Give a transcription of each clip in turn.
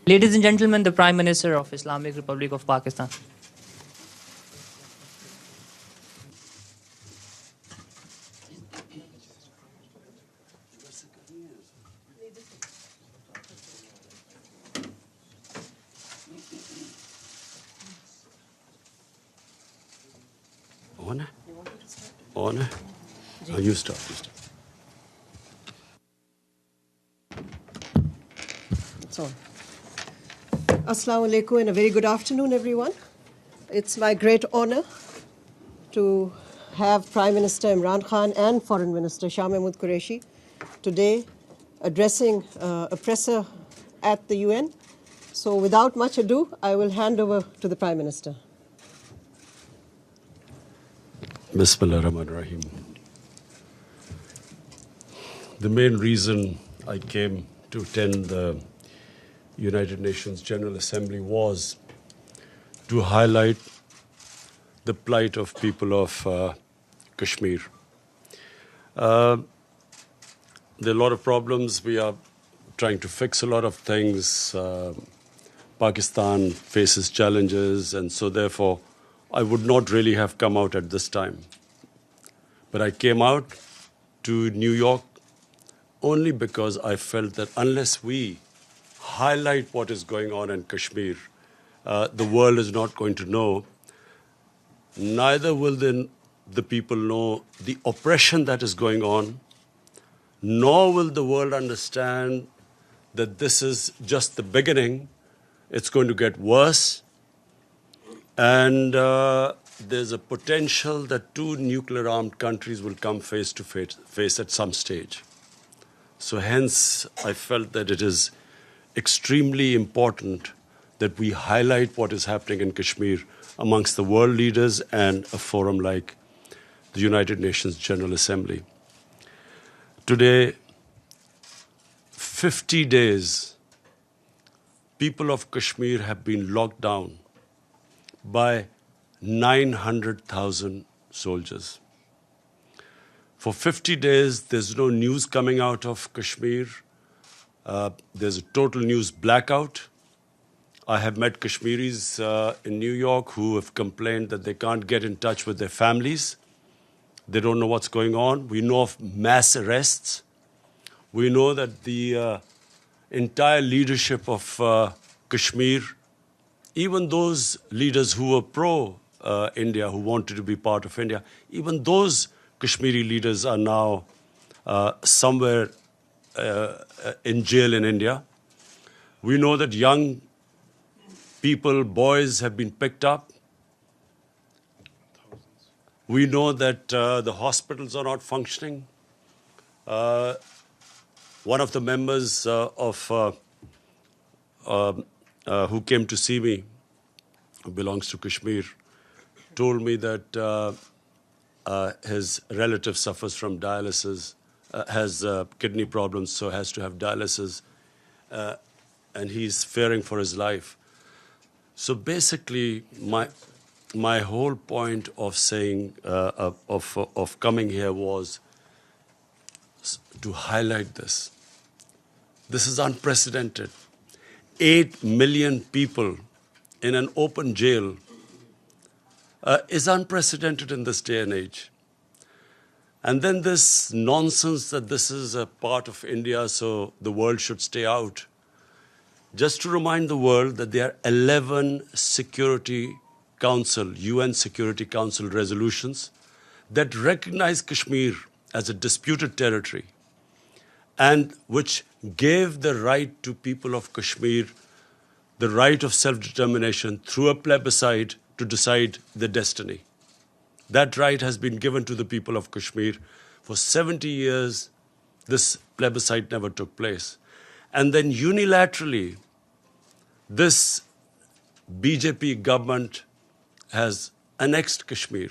Ladies and gentlemen, the Prime Minister of Islamic Republic of Pakistan. On? On? Oh, you start. So, Assalamu alaikum and a very good afternoon, everyone. It's my great honor to have Prime Minister Imran Khan and Foreign Minister Shia Qureshi today addressing a presser at the UN. So, without much ado, I will hand over to the Prime Minister. Bismillah ar-Rahman ar-Rahim. The main reason I came to attend the United Nations General Assembly was to highlight the plight of people of Kashmir. There are a lot of problems. We are trying to fix a lot of things. Pakistan faces challenges, and so therefore I would not really have come out at this time. But I came out to New York only because I felt that unless we highlight what is going on in Kashmir, the world is not going to know. Neither will the people know the oppression that is going on, nor will the world understand that this is just the beginning. It's going to get worse. And there's a potential that two nuclear-armed countries will come face to face at some stage. So hence, I felt that it is extremely important that we highlight what is happening in Kashmir amongst the world leaders and a forum like the United Nations General Assembly. Today, 50 days, people of Kashmir have been locked down by 900,000 soldiers. For 50 days, there's no news coming out of Kashmir. There's a total news blackout. I have met Kashmiris in New York who have complained that they can't get in touch with their families. They don't know what's going on. We know of mass arrests. We know that the entire leadership of Kashmir, even those leaders who were pro-India, who wanted to be part of India, even those Kashmiri leaders are now somewhere in jail in India. We know that young people, boys, have been picked up. We know that the hospitals are not functioning. One of the members who came to see me, who belongs to Kashmir, told me that his relative suffers from dialysis, has kidney problems, so has to have dialysis, and he's fearing for his life. So basically, my whole point of saying of coming here was to highlight this. This is unprecedented. 8 million people in an open jail is unprecedented in this day and age. And then this nonsense that this is a part of India, so the world should stay out. Just to remind the world that there are 11 Security Council, UN Security Council resolutions that recognize Kashmir as a disputed territory and which gave the right to people of Kashmir the right of self-determination through a plebiscite to decide their destiny. That right has been given to the people of Kashmir. For 70 years, this plebiscite never took place. And then unilaterally, this BJP government has annexed Kashmir.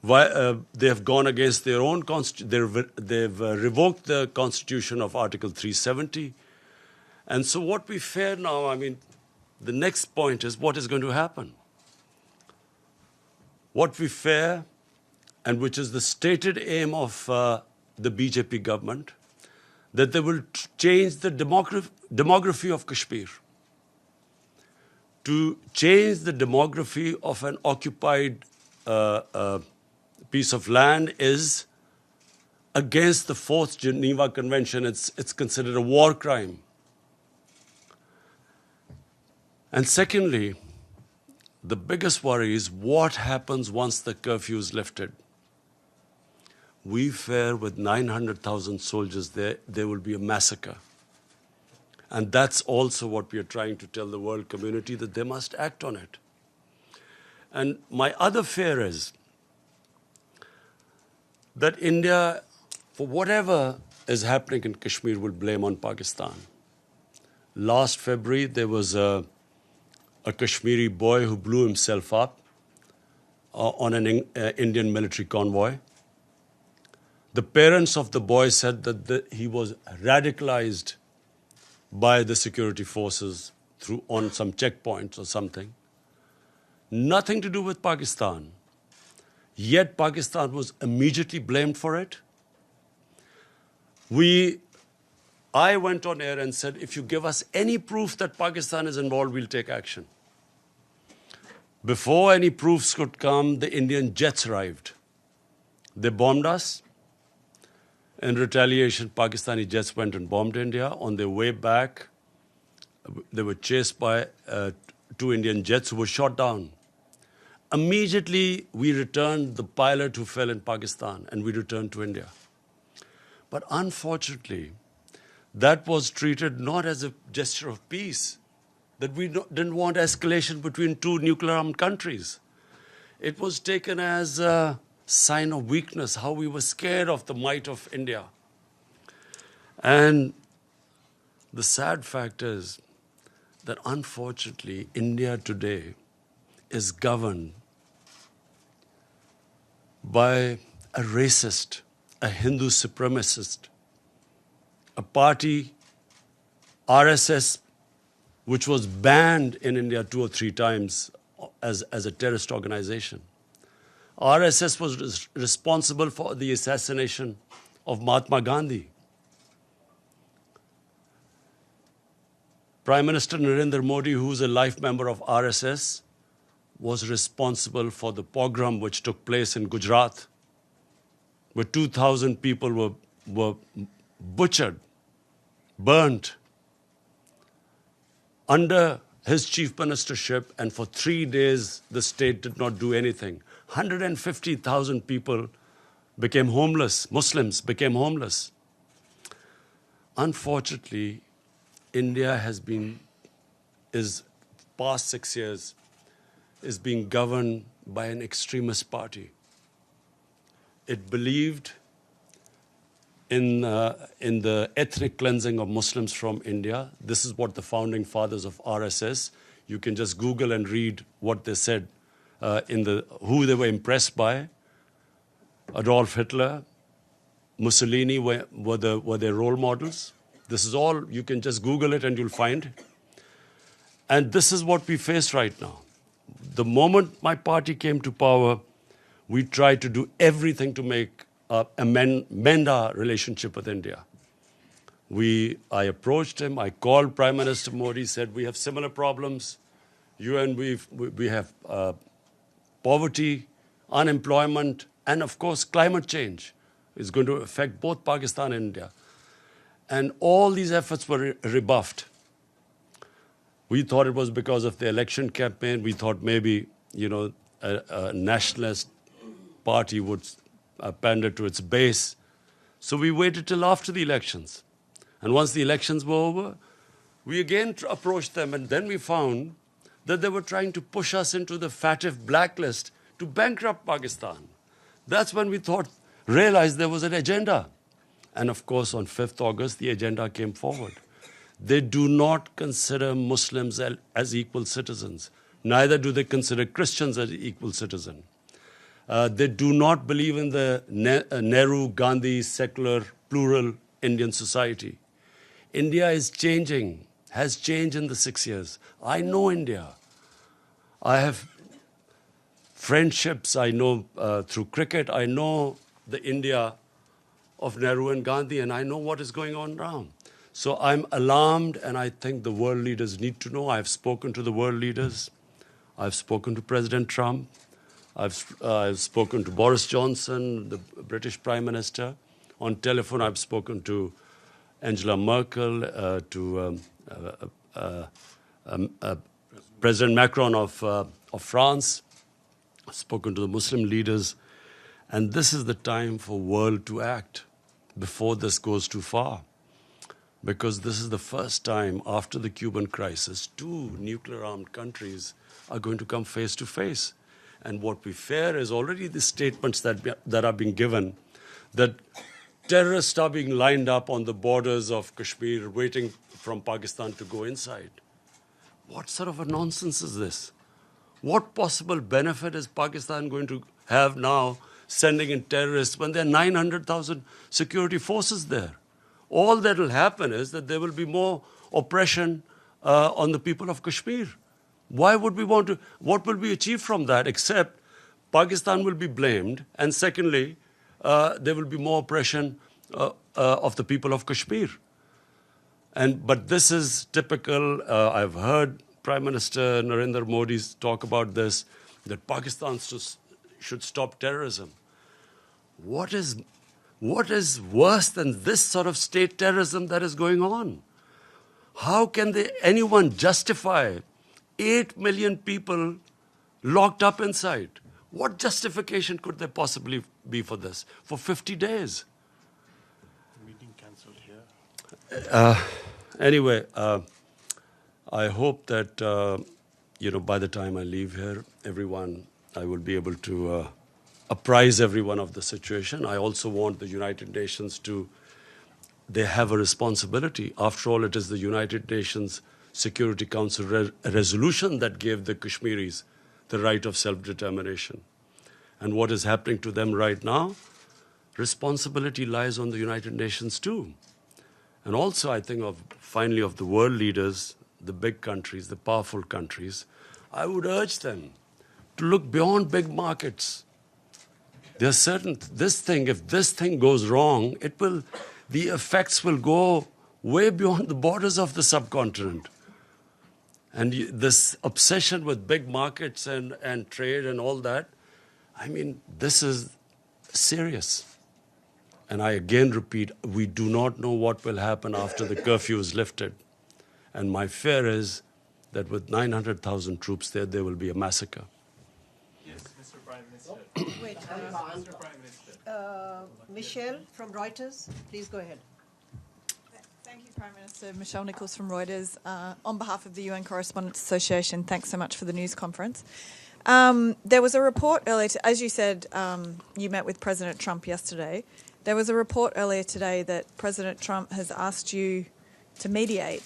They have gone against their own constitution. They've revoked the constitution of Article 370. And so what we fear now, I mean, the next point is what is going to happen. What we fear, and which is the stated aim of the BJP government, that they will change the demography of Kashmir. To change the demography of an occupied piece of land is against the Fourth Geneva Convention. It's considered a war crime. And secondly, the biggest worry is what happens once the curfew is lifted. We fear with 900,000 soldiers there will be a massacre. And that's also what we are trying to tell the world community, that they must act on it. And my other fear is that India, for whatever is happening in Kashmir, will blame on Pakistan. Last February, there was a Kashmiri boy who blew himself up on an Indian military convoy. The parents of the boy said that he was radicalized by the security forces on some checkpoints or something. Nothing to do with Pakistan. Yet Pakistan was immediately blamed for it. I went on air and said, if you give us any proof that Pakistan is involved, we'll take action. Before any proofs could come, the Indian jets arrived. They bombed us. In retaliation, Pakistani jets went and bombed India. On their way back, they were chased by 2 Indian jets who were shot down. Immediately, we returned the pilot who fell in Pakistan, and we returned to India. But unfortunately, that was treated not as a gesture of peace, that we didn't want escalation between 2 nuclear-armed countries. It was taken as a sign of weakness, how we were scared of the might of India. And the sad fact is that unfortunately, India today is governed by a racist, a Hindu supremacist, a party, RSS, which was banned in India 2 or 3 times as a terrorist organization. RSS was responsible for the assassination of Mahatma Gandhi. Prime Minister Narendra Modi, who is a life member of RSS, was responsible for the pogrom which took place in Gujarat, where 2,000 people were butchered, burnt, under his chief ministership, and for 3 days the state did not do anything. 150,000 people became homeless, Muslims became homeless. Unfortunately, India past 6 years, is being governed by an extremist party. It believed in the ethnic cleansing of Muslims from India. This is what the founding fathers of RSS, you can just Google and read what they said, who they were impressed by. Adolf Hitler, Mussolini were their role models. This is all, you can just Google it and you'll find. And this is what we face right now. The moment my party came to power, we tried to do everything to mend our relationship with India. I approached him, I called Prime Minister Modi, said we have similar problems. You and we have poverty, unemployment, and of course climate change is going to affect both Pakistan and India. And all these efforts were rebuffed. We thought it was because of the election campaign. We thought maybe, a nationalist party would pander to its base. So we waited till after the elections. And once the elections were over, we again approached them, and then we found that they were trying to push us into the FATF blacklist to bankrupt Pakistan. That's when we realized there was an agenda. And of course, on 5th August, the agenda came forward. They do not consider Muslims as equal citizens. Neither do they consider Christians as equal citizens. They do not believe in the Nehru-Gandhi secular, plural Indian society. India is changing, has changed in the 6 years. I know India. I have friendships. I know through cricket. I know the India of Nehru and Gandhi, and I know what is going on now. So I'm alarmed, and I think the world leaders need to know. I've spoken to the world leaders. I've spoken to President Trump. I've spoken to Boris Johnson, the British Prime Minister. On telephone, I've spoken to Angela Merkel, to President Macron of France. I've spoken to the Muslim leaders. And this is the time for world to act before this goes too far. Because this is the first time after the Cuban crisis, two nuclear-armed countries are going to come face to face. And what we fear is already the statements that are being given, that terrorists are being lined up on the borders of Kashmir, waiting from Pakistan to go inside. What sort of a nonsense is this? What possible benefit is Pakistan going to have now sending in terrorists when there are 900,000 security forces there? All that will happen is that there will be more oppression on the people of Kashmir. Why would we want to? What will be achieved from that except Pakistan will be blamed, and secondly, there will be more oppression of the people of Kashmir. But this is typical. I've heard Prime Minister Narendra Modi talk about this, that Pakistan should stop terrorism. What is worse than this sort of state terrorism that is going on? How can anyone justify 8 million people locked up inside? What justification could there possibly be for this? For 50 days? Meeting cancelled here. Anyway, I hope that, by the time I leave here, I will be able to apprise everyone of the situation. I also want the United Nations they have a responsibility. After all, it is the United Nations Security Council resolution that gave the Kashmiris the right of self-determination. And what is happening to them right now, responsibility lies on the United Nations too. And also, I think, finally, of the world leaders, the big countries, the powerful countries, I would urge them to look beyond big markets. There are certain, if this thing goes wrong, the effects will go way beyond the borders of the subcontinent. And this obsession with big markets and trade and all that, this is serious. And I again repeat, we do not know what will happen after the curfew is lifted. And my fear is that with 900,000 troops there will be a massacre. Yes, Mr. Prime Minister. Wait, Mr. Prime Minister. Michelle from Reuters, please go ahead. Thank you, Prime Minister. Michelle Nichols from Reuters. On behalf of the UN Correspondents Association, thanks so much for the news conference. There was a report earlier, as you said, you met with President Trump yesterday. There was a report earlier today that President Trump has asked you to mediate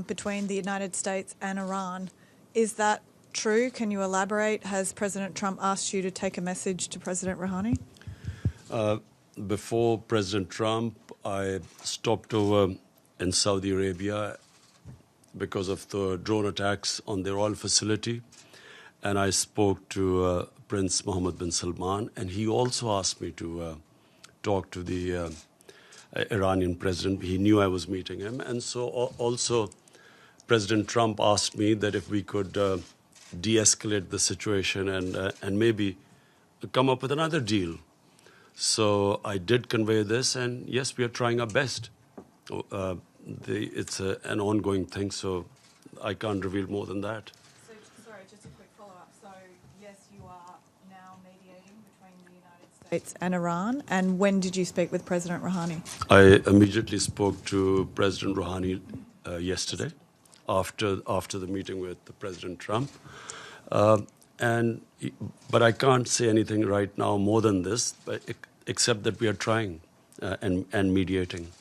between the United States and Iran. Is that true? Can you elaborate? Has President Trump asked you to take a message to President Rouhani? Before President Trump, I stopped over in Saudi Arabia because of the drone attacks on their oil facility. And I spoke to Prince Mohammed bin Salman, and he also asked me to talk to the Iranian president. He knew I was meeting him. And so also President Trump asked me that if we could de-escalate the situation and maybe come up with another deal. So I did convey this, and yes, we are trying our best. It's an ongoing thing, so I can't reveal more than that. So, sorry, just a quick follow-up. So, yes, you are now mediating between the United States and Iran. And when did you speak with President Rouhani? I immediately spoke to President Rouhani yesterday after the meeting with President Trump. But I can't say anything right now more than this, except that we are trying and mediating.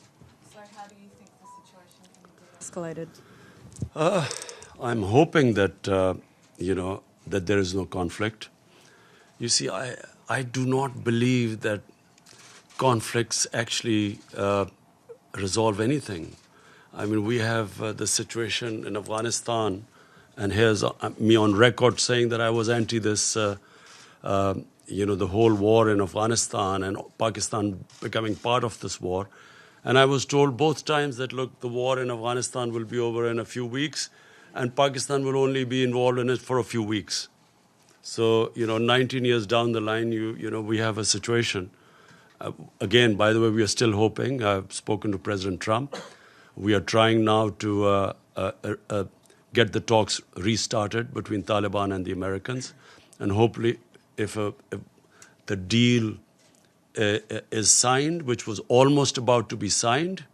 So how do you think the situation can be escalated? I'm hoping that, that there is no conflict. You see, I do not believe that conflicts actually resolve anything. We have the situation in Afghanistan, and here's me on record saying that I was anti this the whole war in Afghanistan and Pakistan becoming part of this war. And I was told both times that, look, the war in Afghanistan will be over in a few weeks, and Pakistan will only be involved in it for a few weeks. So, 19 years down the line, we have a situation. Again, by the way, we are still hoping. I've spoken to President Trump. We are trying now to get the talks restarted between Taliban and the Americans. And hopefully, if the deal is signed, which was almost about to be signed,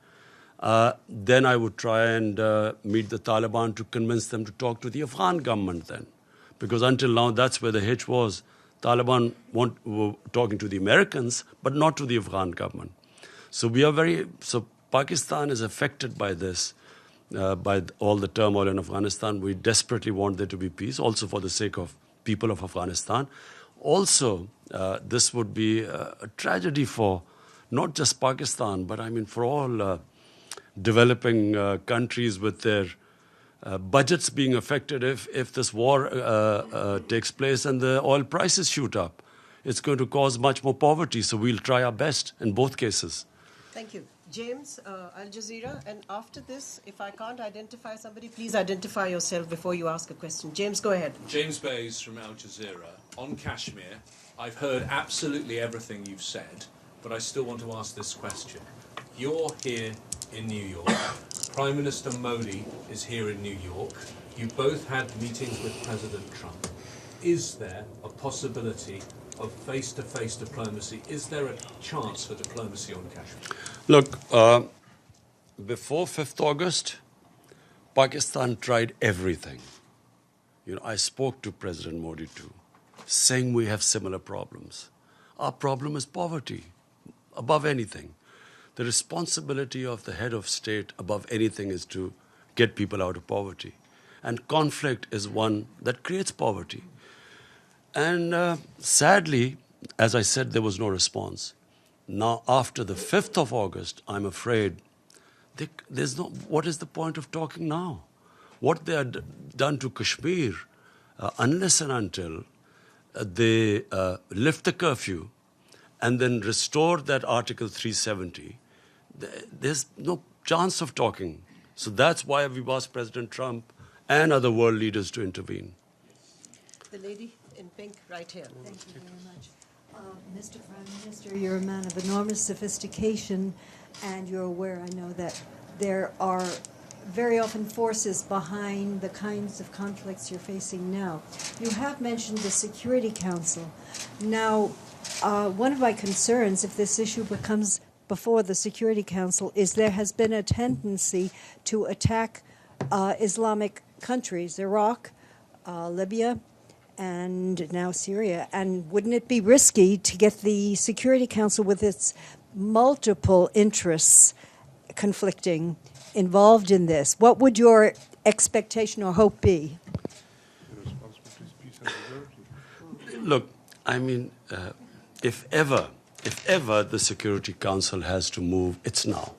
then I would try and meet the Taliban to convince them to talk to the Afghan government then. Because until now, that's where the hitch was. Taliban were talking to the Americans, but not to the Afghan government. So Pakistan is affected by this, by all the turmoil in Afghanistan. We desperately want there to be peace, also for the sake of people of Afghanistan. Also, this would be a tragedy for not just Pakistan, but for all developing countries with their budgets being affected if this war takes place and the oil prices shoot up. It's going to cause much more poverty, so we'll try our best in both cases. Thank you. James, Al Jazeera, and after this, if I can't identify somebody, please identify yourself before you ask a question. James, go ahead. James Bays from Al Jazeera. On Kashmir, I've heard absolutely everything you've said, but I still want to ask this question. You're here in New York. Prime Minister Modi is here in New York. You both had meetings with President Trump. Is there a possibility of face-to-face diplomacy? Is there a chance for diplomacy on Kashmir? Look, before 5th August, Pakistan tried everything. I spoke to President Modi too, saying we have similar problems. Our problem is poverty, above anything. The responsibility of the head of state above anything is to get people out of poverty. And conflict is one that creates poverty. And sadly, as I said, there was no response. Now, after the 5th of August, I'm afraid what is the point of talking now? What they had done to Kashmir, unless and until they lift the curfew and then restore that Article 370, there's no chance of talking. So that's why we've asked President Trump and other world leaders to intervene. The lady in pink right here. Thank you very much. Mr. Prime Minister, you're a man of enormous sophistication, and you're aware, I know, that there are very often forces behind the kinds of conflicts you're facing now. You have mentioned the Security Council. Now, one of my concerns, if this issue becomes before the Security Council, is there has been a tendency to attack Islamic countries, Iraq, Libya, and now Syria. And wouldn't it be risky to get the Security Council, with its multiple interests conflicting, involved in this? What would your expectation or hope be? Look, if ever the Security Council has to move, it's now.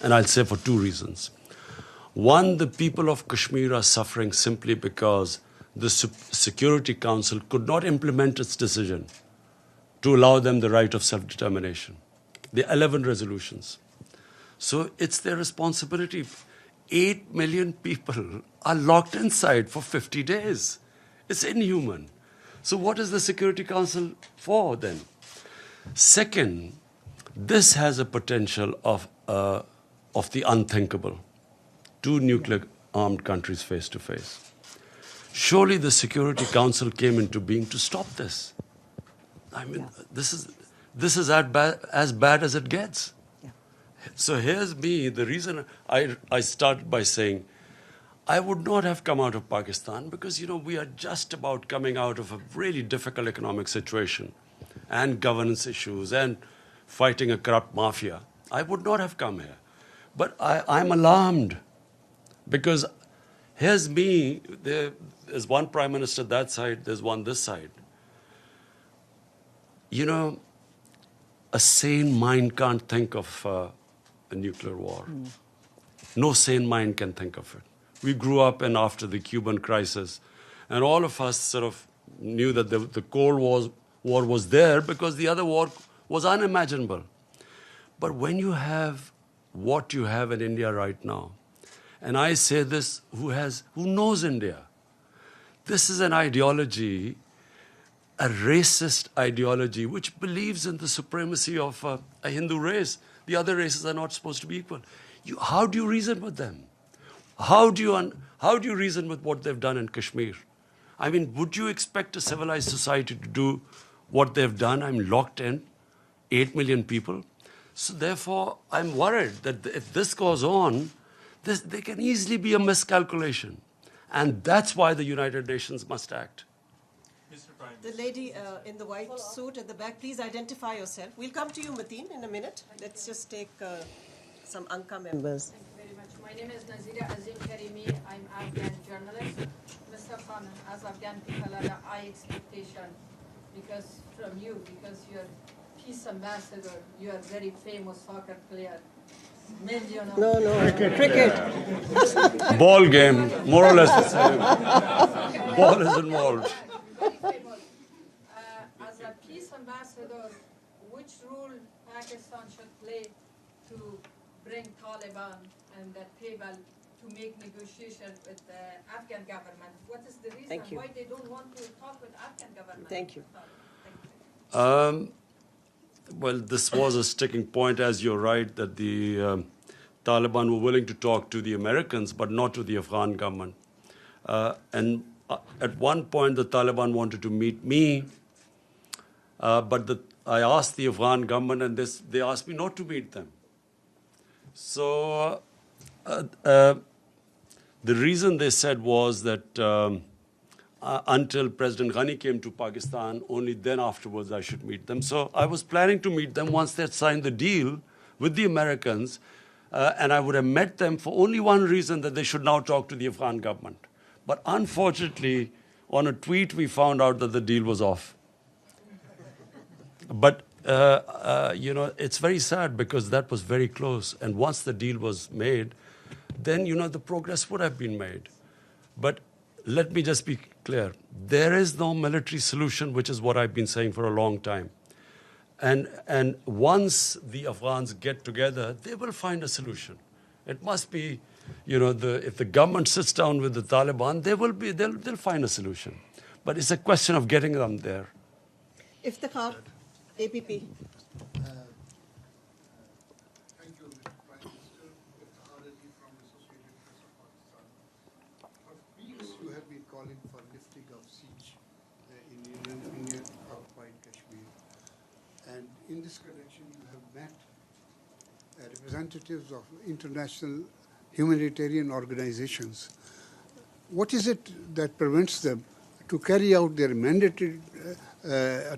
And I'll say for two reasons. One, the people of Kashmir are suffering simply because the Security Council could not implement its decision to allow them the right of self-determination. The 11 resolutions. So it's their responsibility. 8 million people are locked inside for 50 days. It's inhuman. So what is the Security Council for then? Second, this has a potential of the unthinkable. Two nuclear-armed countries face to face. Surely the Security Council came into being to stop this. This is as bad as it gets. Yeah. So here's me, the reason I started by saying, I would not have come out of Pakistan because, we are just about coming out of a really difficult economic situation and governance issues and fighting a corrupt mafia. I would not have come here. But I'm alarmed because here's me, there's one prime minister that side, there's one this side. A sane mind can't think of a nuclear war. No sane mind can think of it. We grew up after the Cuban crisis, and all of us sort of knew that the Cold War war was there because the other war was unimaginable. But when you have what you have in India right now, and I say this who knows India, this is an ideology, a racist ideology, which believes in the supremacy of a Hindu race. The other races are not supposed to be equal. How do you reason with them? How do you reason with what they've done in Kashmir? I mean, would you expect a civilized society to do what they've done? I'm locked in, 8 million people. So therefore, I'm worried that if this goes on, there can easily be a miscalculation. And that's why the United Nations must act. Mr. Prime The lady in the white suit at the back, please identify yourself. We'll come to you, Mateen, in a minute. Let's just take some Anka members. Thank you very much. My name is Nazira Azim Karimi. I'm Afghan journalist. Mr. Khan, as Afghan people have a high expectation from you, because you're peace ambassador, you are very famous soccer player. Million of No, cricket. Ball game, more or less the same. Ball is involved. very famous. As a peace ambassador, which role Pakistan should play to bring Taliban and the table to make negotiation with the Afghan government? What is the reason Thank you. why they don't want to talk with Afghan government? Thank you. Well, this was a sticking point, as you're right, that the Taliban were willing to talk to the Americans, but not to the Afghan government. And at one point, the Taliban wanted to meet me, but I asked the Afghan government, and they asked me not to meet them. So the reason they said was that until President Ghani came to Pakistan, only then afterwards I should meet them. So I was planning to meet them once they had signed the deal with the Americans, and I would have met them for only one reason, that they should now talk to the Afghan government. But unfortunately, on a tweet, we found out that the deal was off. But, it's very sad because that was very close. And once the deal was made, then, the progress would have been made. But let me just be clear. There is no military solution, which is what I've been saying for a long time. And once the Afghans get together, they will find a solution. It must be, if the government sits down with the Taliban, they'll find a solution. But it's a question of getting them there. Iftikhar, APP. Thank you, Mr. Prime Minister. Iftikhar Ali from Associated Press of Pakistan. For weeks, you have been calling for lifting of siege in Indian occupied Kashmir. And in this connection, you have met representatives of international humanitarian organizations. What is it that prevents them to carry out their mandated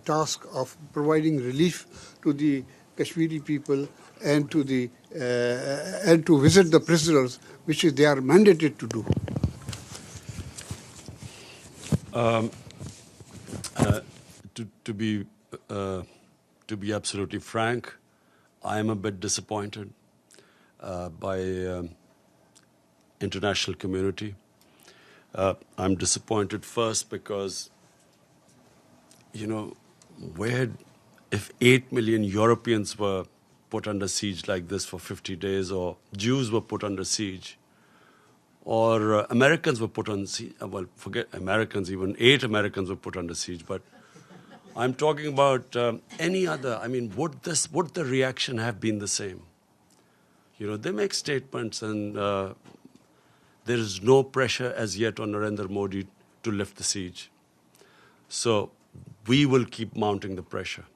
task of providing relief to the Kashmiri people and to visit the prisoners, which they are mandated to do? To be absolutely frank, I am a bit disappointed by international community. I'm disappointed first because, if 8 million Europeans were put under siege like this for 50 days, or Jews were put under siege, or Americans were put on siege, well, forget Americans, even 8 Americans were put under siege, but I'm talking about any other. I mean, would the reaction have been the same? They make statements, and there is no pressure as yet on Narendra Modi to lift the siege. So we will keep mounting the pressure.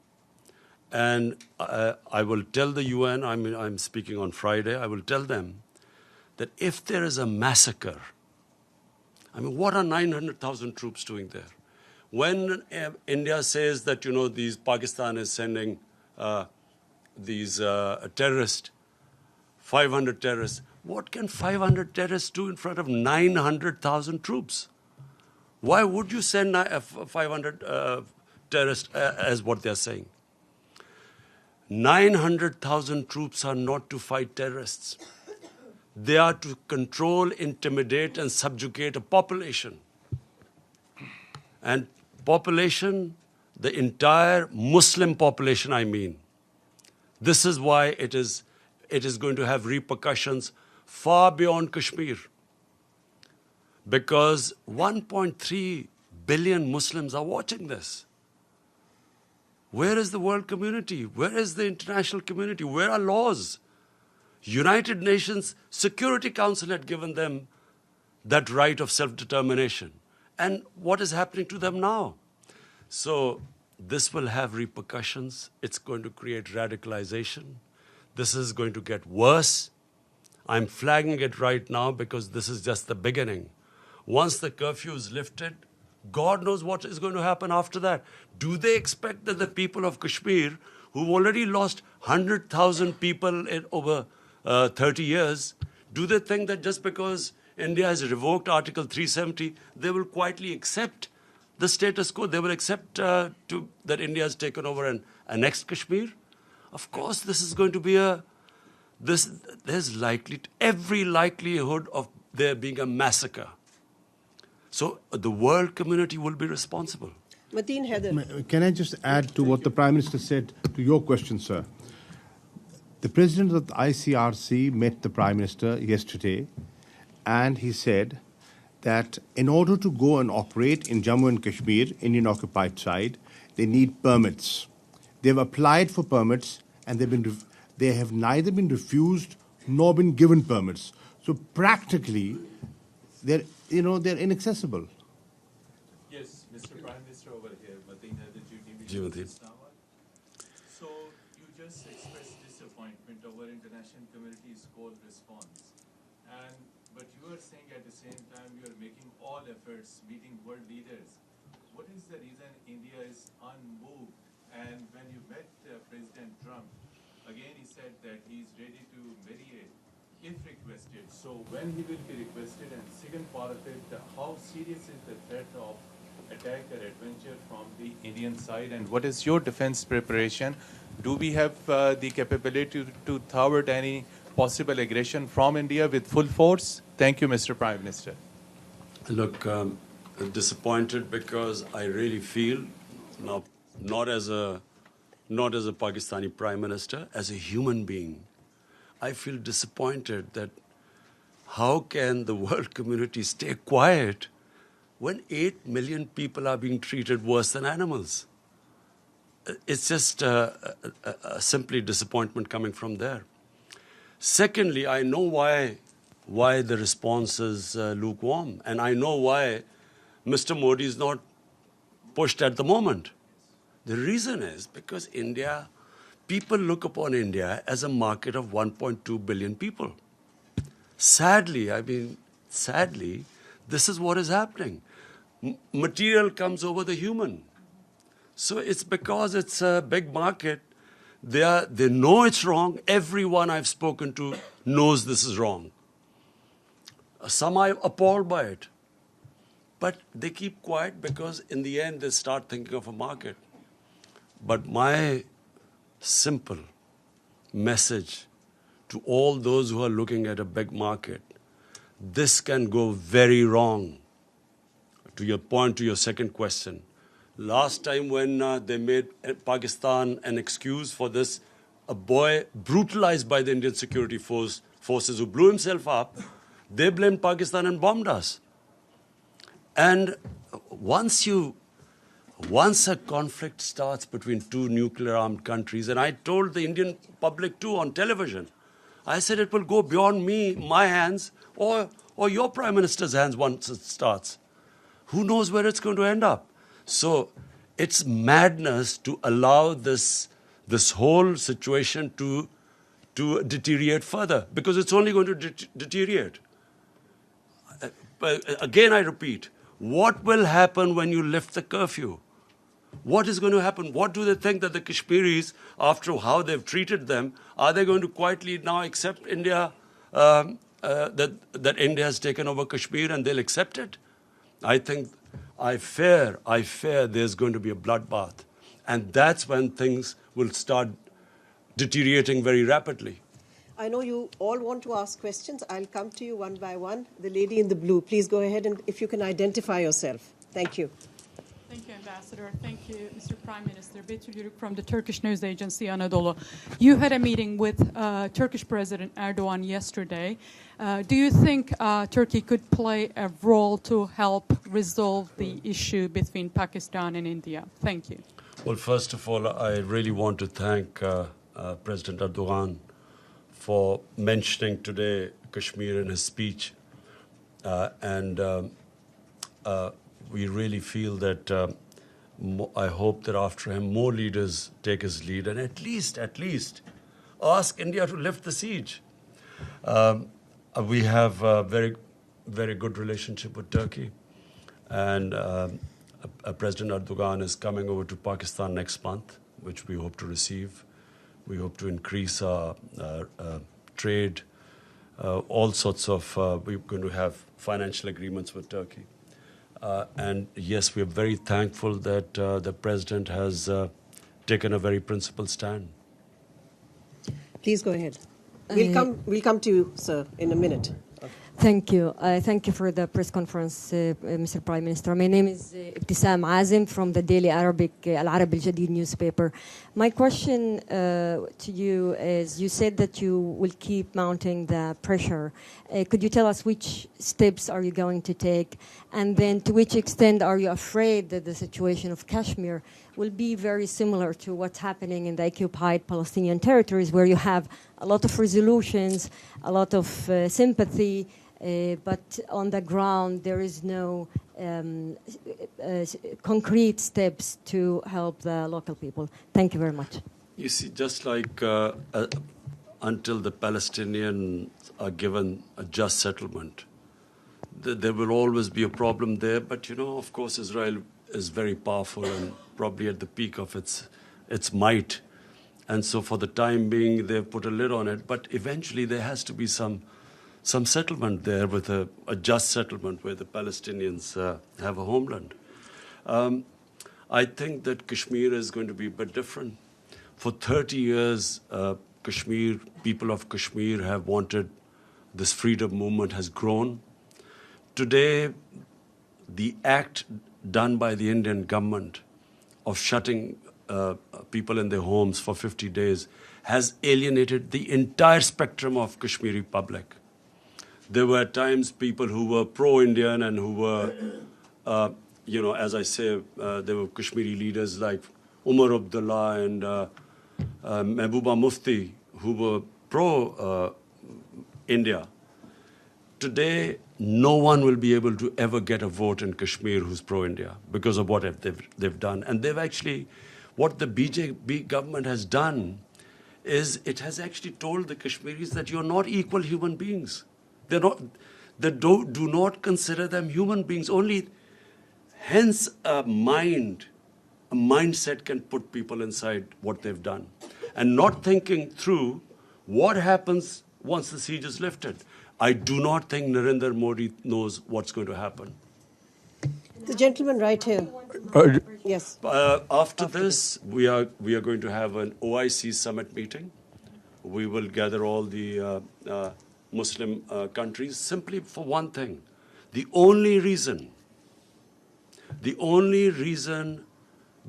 And I will tell the UN, I'm speaking on Friday, I will tell them that if there is a massacre, what are 900,000 troops doing there? When India says that, Pakistan is sending these terrorists, 500 terrorists, what can 500 terrorists do in front of 900,000 troops? Why would you send 500 terrorists, as what they're saying? 900,000 troops are not to fight terrorists. They are to control, intimidate, and subjugate a population. And population the entire Muslim population, I mean. This is why it is going to have repercussions far beyond Kashmir. Because 1.3 billion Muslims are watching this. Where is the world community? Where is the international community? Where are laws? United Nations Security Council had given them that right of self-determination. And what is happening to them now? So this will have repercussions. It's going to create radicalization. This is going to get worse. I'm flagging it right now because this is just the beginning. Once the curfew is lifted, God knows what is going to happen after that. Do they expect that the people of Kashmir, who've already lost 100,000 people in over 30 years, do they think that just because India has revoked Article 370, they will quietly accept the status quo? They will accept that India has taken over and annexed Kashmir? Of course, this is going to be there's every likelihood of there being a massacre. So the world community will be responsible. Mateen Haider. Can I just add to what the Prime Minister said to your question, sir? The President of the ICRC met the Prime Minister yesterday, and he said that in order to go and operate in Jammu and Kashmir, Indian occupied side, they need permits. They've applied for permits, and they have neither been refused nor been given permits. So practically, they're inaccessible. Yes, Mr. Prime Minister over here, Mateen Haider, Ji. So you just expressed disappointment over international community's cold response. But you are saying at the same time you are making all efforts, meeting world leaders. What is the reason India is unmoved? And when you met President Trump, again he said that he is ready to mediate if requested. So when he will be requested, and second part of it, how serious is the threat of attack or adventure from the Indian side, and what is your defense preparation? Do we have the capability to thwart any possible aggression from India with full force? Thank you, Mr. Prime Minister. Look, I'm disappointed because I really feel, now, not as a Pakistani Prime Minister, as a human being, I feel disappointed that how can the world community stay quiet when 8 million people are being treated worse than animals? It's just simply disappointment coming from there. Secondly, I know why the response is lukewarm, and I know why Mr. Modi is not pushed at the moment. The reason is because people look upon India as a market of 1.2 billion people. Sadly, this is what is happening. Material comes over the human. So it's because it's a big market. They know it's wrong. Everyone I've spoken to knows this is wrong. Some are appalled by it. But they keep quiet because in the end they start thinking of a market. But my simple message to all those who are looking at a big market, this can go very wrong. To your second question, last time when they made Pakistan an excuse for this, a boy brutalized by the Indian security forces who blew himself up, they blamed Pakistan and bombed us. And once a conflict starts between two nuclear-armed countries, and I told the Indian public too on television, I said it will go beyond my hands, or your Prime Minister's hands once it starts. Who knows where it's going to end up? So it's madness to allow this whole situation to deteriorate further, because it's only going to deteriorate. Again, I repeat, what will happen when you lift the curfew? What is going to happen? What do they think that the Kashmiris, after how they've treated them, are they going to quietly now accept India, that India has taken over Kashmir and they'll accept it? I fear there's going to be a bloodbath. And that's when things will start deteriorating very rapidly. I know you all want to ask questions. I'll come to you one by one. The lady in the blue, please go ahead, and if you can identify yourself. Thank you. Thank you, Ambassador. Thank you, Mr. Prime Minister. Betül Yürük from the Turkish news agency Anadolu. You had a meeting with Turkish President Erdogan yesterday. Do you think Turkey could play a role to help resolve the issue between Pakistan and India? Thank you. Well, first of all, I really want to thank President Erdogan for mentioning today Kashmir in his speech. We really feel that I hope that after him more leaders take his lead and at least ask India to lift the siege. We have a very, very good relationship with Turkey, and President Erdogan is coming over to Pakistan next month, which we hope to receive. We hope to increase our trade, all sorts of, we're going to have financial agreements with Turkey. And yes, we are very thankful that the President has taken a very principled stand. Please go ahead. We'll come to you, sir, in a minute. Thank you. Thank you for the press conference, Mr. Prime Minister. My name is Ibtisam Azim from the Daily Arabic Al Arab Al Jadid newspaper. My question to you is, you said that you will keep mounting the pressure. Could you tell us which steps are you going to take? And then to which extent are you afraid that the situation of Kashmir will be very similar to what's happening in the occupied Palestinian territories, where you have a lot of resolutions, a lot of sympathy, but on the ground there is no concrete steps to help the local people. Thank you very much. You see, just like until the Palestinians are given a just settlement, there will always be a problem there. But, you know, of course, Israel is very powerful and probably at the peak of its might. And so for the time being, they've put a lid on it. But eventually there has to be some settlement there with a just settlement where the Palestinians have a homeland. I think that Kashmir is going to be a bit different. For 30 years, people of Kashmir have wanted this freedom movement has grown. Today, the act done by the Indian government of shutting people in their homes for 50 days has alienated the entire spectrum of Kashmiri public. There were at times people who were pro-Indian and who were, as I say, there were Kashmiri leaders like Umar Abdullah and Mehbooba Mufti who were pro-India. Today, no one will be able to ever get a vote in Kashmir who's pro-India because of what they've done. And they've actually, what the BJP government has done is it has actually told the Kashmiris that you're not equal human beings. They do not consider them human beings. Only, hence a mindset can put people inside what they've done. And not thinking through what happens once the siege is lifted. I do not think Narendra Modi knows what's going to happen. The gentleman right here. Yes. After this, we are going to have an OIC summit meeting. We will gather all the Muslim countries simply for one thing. The only reason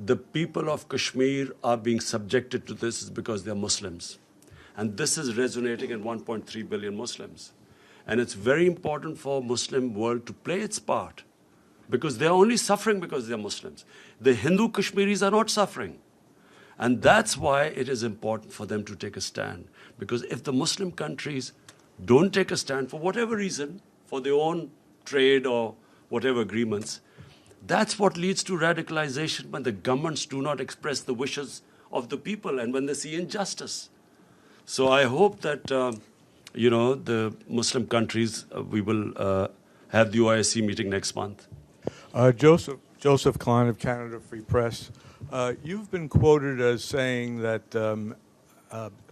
the people of Kashmir are being subjected to this is because they're Muslims. And this is resonating in 1.3 billion Muslims. And it's very important for Muslim world to play its part because they're only suffering because they're Muslims. The Hindu Kashmiris are not suffering. And that's why it is important for them to take a stand. Because if the Muslim countries don't take a stand for whatever reason, for their own trade or whatever agreements, that's what leads to radicalization when the governments do not express the wishes of the people and when they see injustice. So I hope that, the Muslim countries, we will have the OIC meeting next month. Joseph Klein of Canada Free Press. You've been quoted as saying that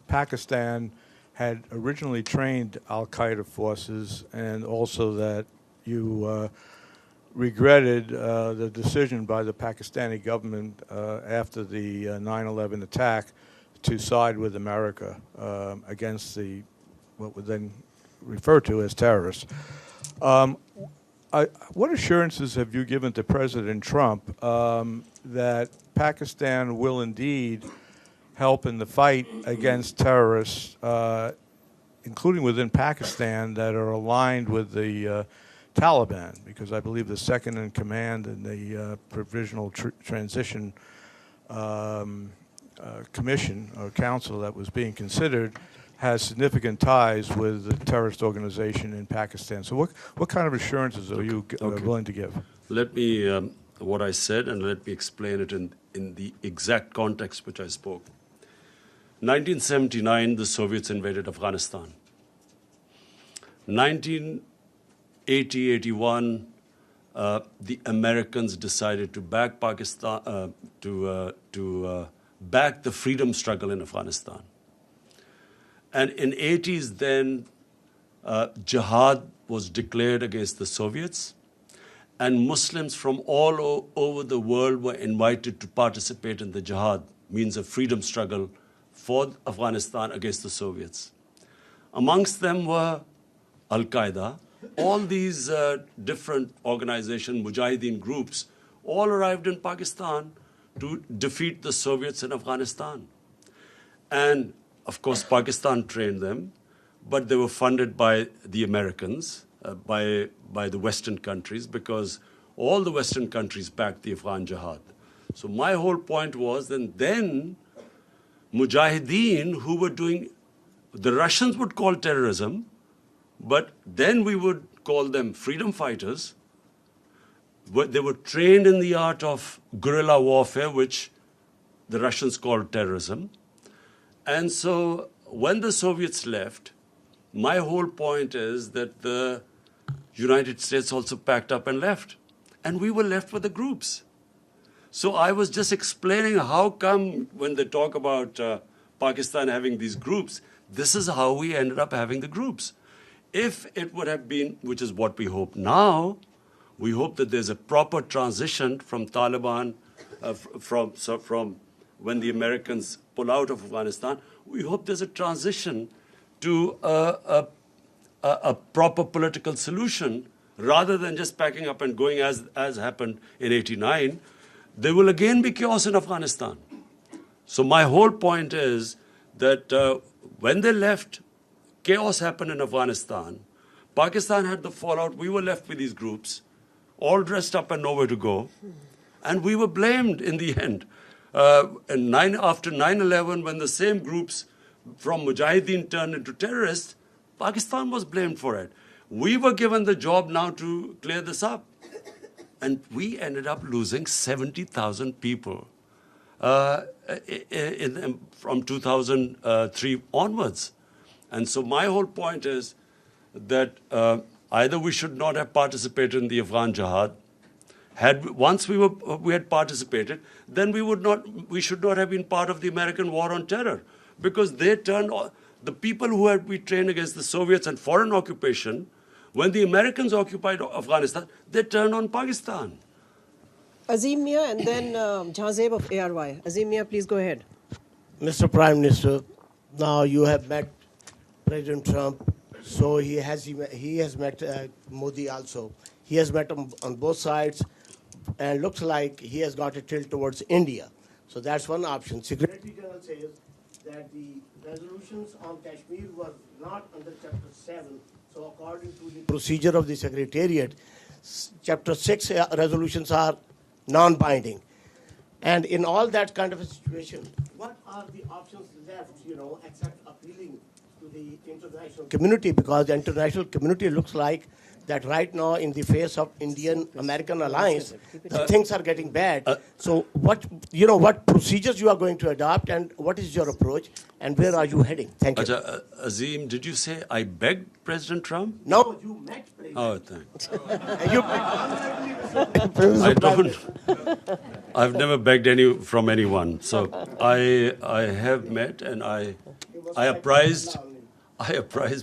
Pakistan had originally trained al-Qaeda forces and also that you regretted the decision by the Pakistani government after the 9/11 attack to side with America against what was then referred to as terrorists. what assurances have you given to President Trump that Pakistan will indeed help in the fight against terrorists, including within Pakistan, that are aligned with the Taliban? Because I believe the second in command in the Provisional Transition Commission or Council that was being considered has significant ties with the terrorist organization in Pakistan. So what kind of assurances are you willing to give? Let me, what I said, and let me explain it in the exact context which I spoke. 1979, the Soviets invaded Afghanistan. 1980-81, the Americans decided to back Pakistan, to back the freedom struggle in Afghanistan. And in 80s then, jihad was declared against the Soviets, and Muslims from all over the world were invited to participate in the jihad, means a freedom struggle for Afghanistan against the Soviets. Amongst them were Al-Qaeda. All these different organizations, Mujahideen groups, all arrived in Pakistan to defeat the Soviets in Afghanistan. And of course, Pakistan trained them, but they were funded by the Americans, by the Western countries, because all the Western countries backed the Afghan jihad. So my whole point was that then Mujahideen, who were doing, the Russians would call terrorism, but then we would call them freedom fighters. But they were trained in the art of guerrilla warfare, which the Russians called terrorism. And so when the Soviets left, my whole point is that the United States also packed up and left. And we were left with the groups. So I was just explaining how come when they talk about Pakistan having these groups, this is how we ended up having the groups. If it would have been, which is what we hope now, we hope that there's a proper transition from Taliban, from when the Americans pull out of Afghanistan. We hope there's a transition to a proper political solution rather than just packing up and going as happened in 89. There will again be chaos in Afghanistan. So my whole point is that when they left, chaos happened in Afghanistan. Pakistan had the fallout. We were left with these groups, all dressed up and nowhere to go. And we were blamed in the end. After 9/11, when the same groups from Mujahideen turned into terrorists, Pakistan was blamed for it. We were given the job now to clear this up. And we ended up losing 70,000 people from 2003 onwards. And so my whole point is that either we should not have participated in the Afghan jihad. Once we had participated, then we should not have been part of the American war on terror, because they turned the people who had been trained against the Soviets and foreign occupation. When the Americans occupied Afghanistan, they turned on Pakistan. Azim Mia and then Jahzeb of ARY. Azim Mia, please go ahead. Mr. Prime Minister, now you have met President Trump, so he has met Modi also. He has met on both sides, and looks like he has got a tilt towards India. So that's one option. Secretary General says that the resolutions on Kashmir were not under Chapter 7. So according to the procedure of the Secretariat, Chapter 6 resolutions are non-binding. And in all that kind of a situation, what are the options left, except appealing to the international community? Because the international community looks like that right now, in the face of Indian-American alliance, things are getting bad. So what procedures you are going to adopt, and what is your approach, and where are you heading? Thank you. Azim, did you say I begged President Trump? No, you met President. Oh, thanks. I don't. I've never begged from anyone. So I have met, and I apprised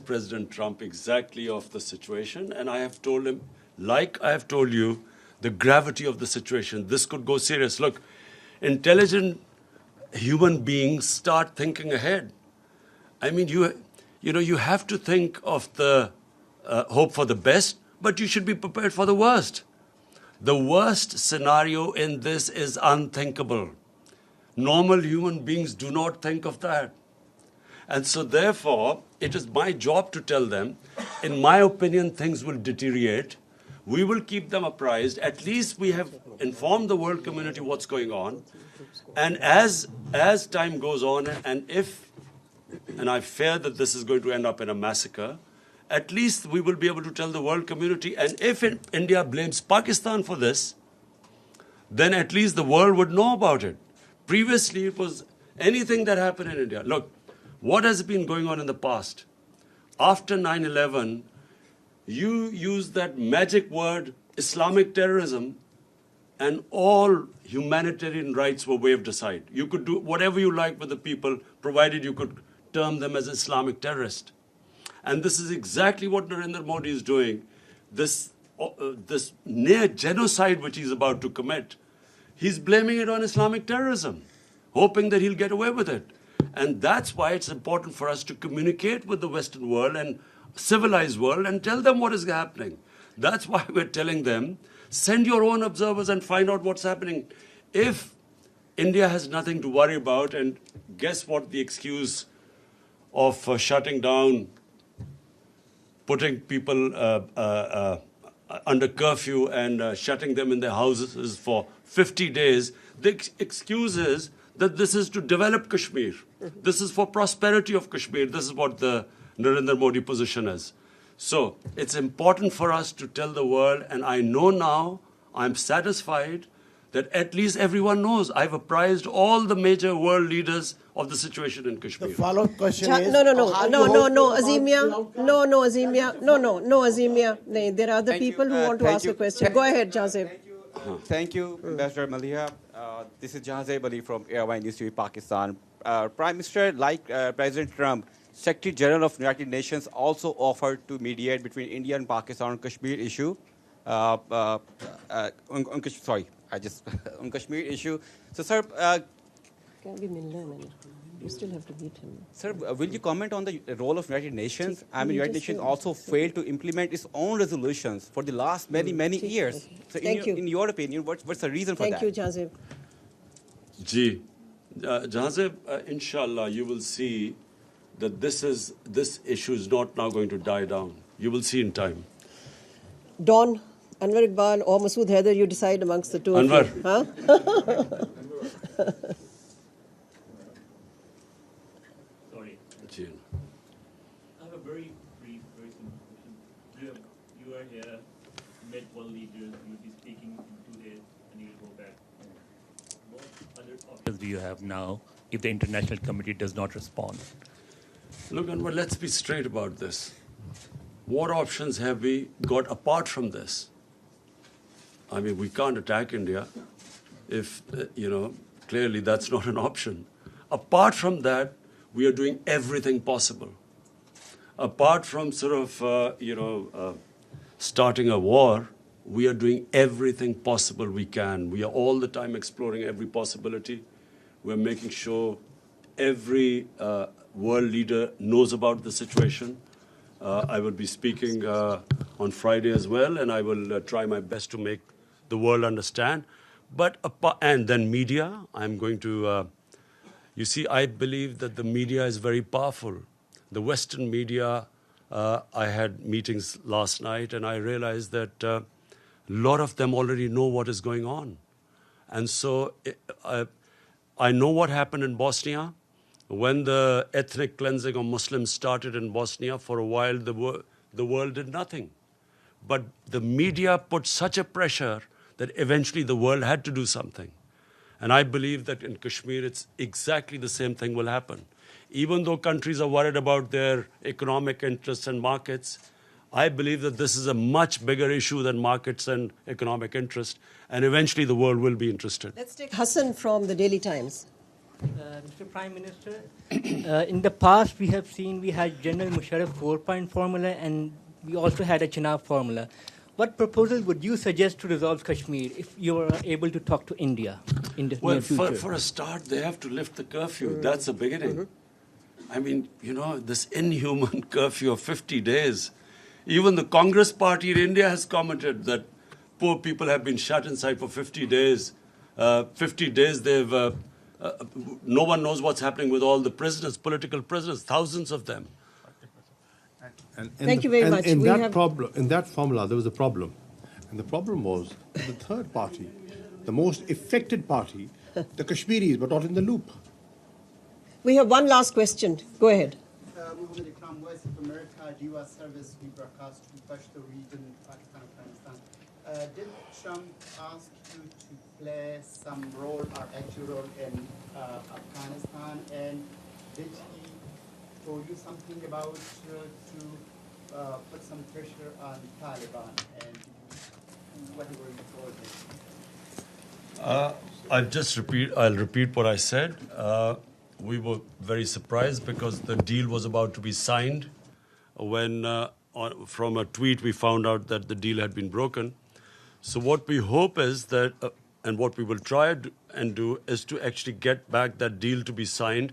President Trump exactly of the situation, and I have told him, like I have told you, the gravity of the situation. This could go serious. Look, intelligent human beings start thinking ahead. I mean, you have to think of the hope for the best, but you should be prepared for the worst. The worst scenario in this is unthinkable. Normal human beings do not think of that. And so therefore, it is my job to tell them, in my opinion, things will deteriorate. We will keep them apprised. At least we have informed the world community what's going on. And as time goes on, and I fear that this is going to end up in a massacre, at least we will be able to tell the world community. And if India blames Pakistan for this, then at least the world would know about it. Previously, it was anything that happened in India. Look, what has been going on in the past? After 9/11, you used that magic word, Islamic terrorism, and all humanitarian rights were waved aside. You could do whatever you like with the people, provided you could term them as Islamic terrorists. And this is exactly what Narendra Modi is doing. This near genocide which he's about to commit, he's blaming it on Islamic terrorism, hoping that he'll get away with it. And that's why it's important for us to communicate with the Western world and civilized world and tell them what is happening. That's why we're telling them, send your own observers and find out what's happening. If India has nothing to worry about, and guess what the excuse of shutting down, putting people under curfew and shutting them in their houses for 50 days, the excuse is that this is to develop Kashmir. This is for prosperity of Kashmir. This is what the Narendra Modi position is. So it's important for us to tell the world, and I know now, I'm satisfied that at least everyone knows. I've apprised all the major world leaders of the situation in Kashmir. The follow-up question is... No, Azimia. No, Azimia. No, there are other people who want to ask a question. Go ahead, Jazeb. Thank you, Ambassador Malia. This is Jazeb Ali from Airline News TV, Pakistan. Prime Minister, like President Trump, Secretary General of the United Nations also offered to mediate between India and Pakistan on Kashmir issue. On Kashmir issue. So, sir, you still have to beat him. Sir, will you comment on the role of United Nations? I mean, United Nations also failed to implement its own resolutions for the last many years. So, in your opinion, what's the reason for that? Thank you, Jazeb. Jazeb, inshallah, you will see that this issue is not now going to die down. You will see in time. Don, Anwar Iqbal or Masood Haider, you decide amongst the two Anwar. of you. Huh? Sorry. I have a very brief, very simple question. You are here, met world leaders, you'll be speaking in 2 days, and you'll go back. What other options do you have now if the international committee does not respond? Look, Anwar, let's be straight about this. What options have we got apart from this? I mean, we can't attack India if, clearly that's not an option. Apart from that, we are doing everything possible. Apart from starting a war, we are doing everything possible we can. We are all the time exploring every possibility. We're making sure every world leader knows about the situation. I will be speaking on Friday as well, and I will try my best to make the world understand. And then media, I'm going to... you see, I believe that the media is very powerful. The Western media, I had meetings last night, and I realized that a lot of them already know what is going on. And so I know what happened in Bosnia. When the ethnic cleansing of Muslims started in Bosnia, for a while the world did nothing. But the media put such a pressure that eventually the world had to do something. And I believe that in Kashmir, it's exactly the same thing will happen. Even though countries are worried about their economic interests and markets, I believe that this is a much bigger issue than markets and economic interest. And eventually the world will be interested. Let's take Hassan from the Daily Times. Mr. Prime Minister, in the past we have seen we had General Musharraf 4-point formula and we also had a Chenab formula. What proposal would you suggest to resolve Kashmir if you were able to talk to India in the near future? For a start, they have to lift the curfew. That's the beginning. I mean, this inhuman curfew of 50 days Even the Congress party in India has commented that poor people have been shut inside for 50 days. 50 days no one knows what's happening with all the prisoners, political prisoners, thousands of them. Thank you very much. In that formula, there was a problem. And the problem was that the third party, the most affected party, the Kashmiris, were not in the loop. We have one last question. Go ahead. Muhammad Ikram, Voice of America, US service, we broadcast to Pashto region, Pakistan, Afghanistan. Did Trump ask you to play some role or active role in Afghanistan? And did he told you something about to put some pressure on Taliban? And what were you told him? I'll repeat what I said. We were very surprised because the deal was about to be signed when from a tweet we found out that the deal had been broken. So what we hope is that, and what we will try and do, is to actually get back that deal to be signed.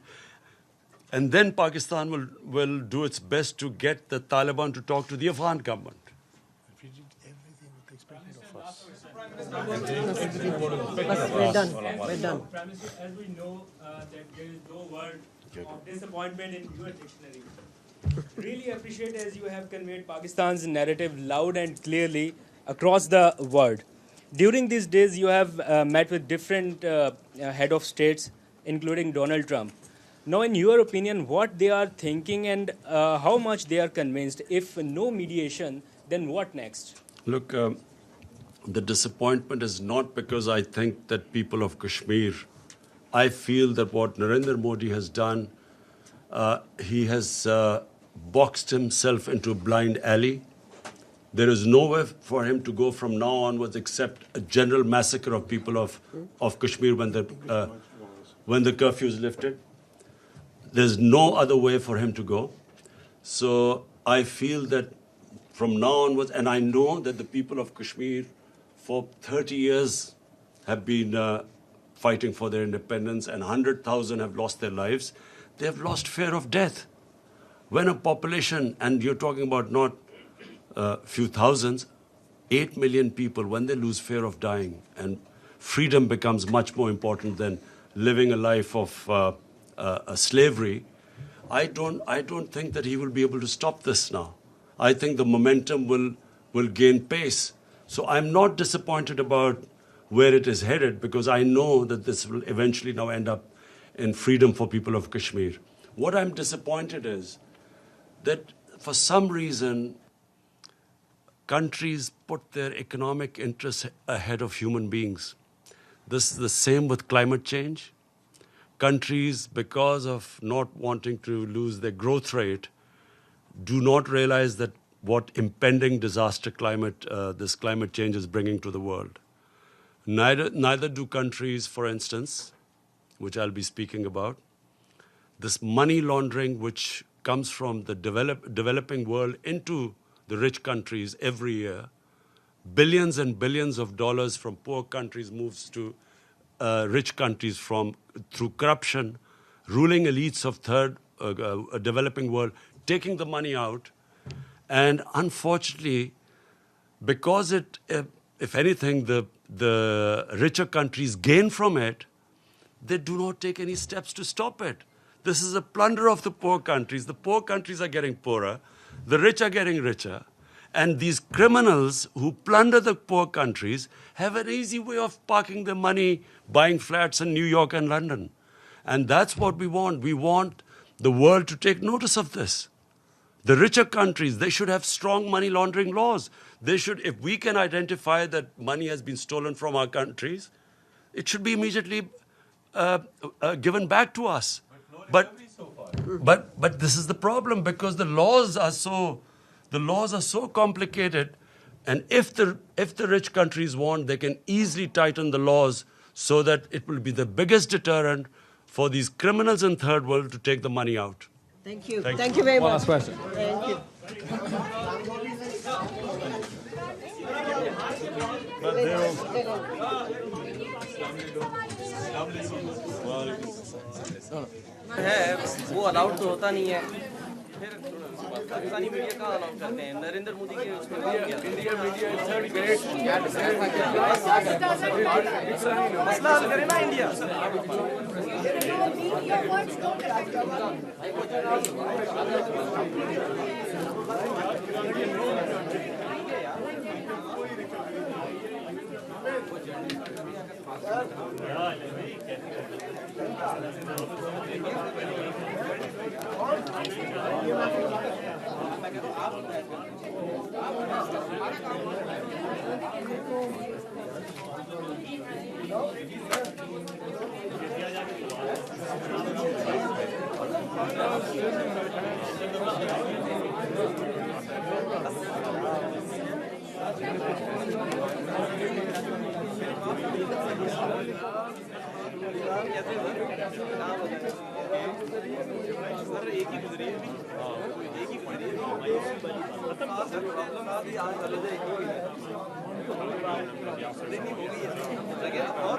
And then Pakistan will do its best to get the Taliban to talk to the Afghan government. We're done. We're done. As we know that there is no word of disappointment in your dictionary. Really appreciate as you have conveyed Pakistan's narrative loud and clearly across the world. During these days, you have met with different head of states, including Donald Trump. Now, in your opinion, what they are thinking and how much they are convinced? If no mediation, then what next? Look, the disappointment is not because I think that people of Kashmir, I feel that what Narendra Modi has done, he has boxed himself into a blind alley. There is nowhere for him to go from now onwards except a general massacre of people of Kashmir when the curfew is lifted. There's no other way for him to go. So I feel that from now onwards, and I know that the people of Kashmir for 30 years have been fighting for their independence, and 100,000 have lost their lives. They have lost fear of death. When a population, and you're talking about not few thousands, 8 million people, when they lose fear of dying, and freedom becomes much more important than living a life of slavery, I don't think that he will be able to stop this now. I think the momentum will gain pace. So I'm not disappointed about where it is headed because I know that this will eventually now end up in freedom for people of Kashmir. What I'm disappointed is that for some reason, countries put their economic interests ahead of human beings. This is the same with climate change. Countries, because of not wanting to lose their growth rate, do not realize that what impending disaster this climate change is bringing to the world. Neither do countries, for instance, which I'll be speaking about, this money laundering which comes from the developing world into the rich countries every year. Billions and billions of dollars from poor countries moves to rich countries through corruption, ruling elites of developing world, taking the money out. And unfortunately, because if anything, the richer countries gain from it, they do not take any steps to stop it. This is a plunder of the poor countries. The poor countries are getting poorer. The rich are getting richer. And these criminals who plunder the poor countries have an easy way of parking their money, buying flats in New York and London. And that's what we want. We want the world to take notice of this. The richer countries, they should have strong money laundering laws. They should, if we can identify that money has been stolen from our countries, it should be immediately given back to us. But this is the problem because the laws are so complicated, and if the rich countries want, they can easily tighten the laws so that it will be the biggest deterrent for these criminals in third world to take the money out. Thank you. Thank you very much. One last question. Thank you. है वो allowed तो होता नहीं है Pakistani media का allow करते हैं नरेंद्र मोदी के उसमें India media is third grade मसला हल करे ना इंडिया एक ही गुजरी है एक ही गुजरी है और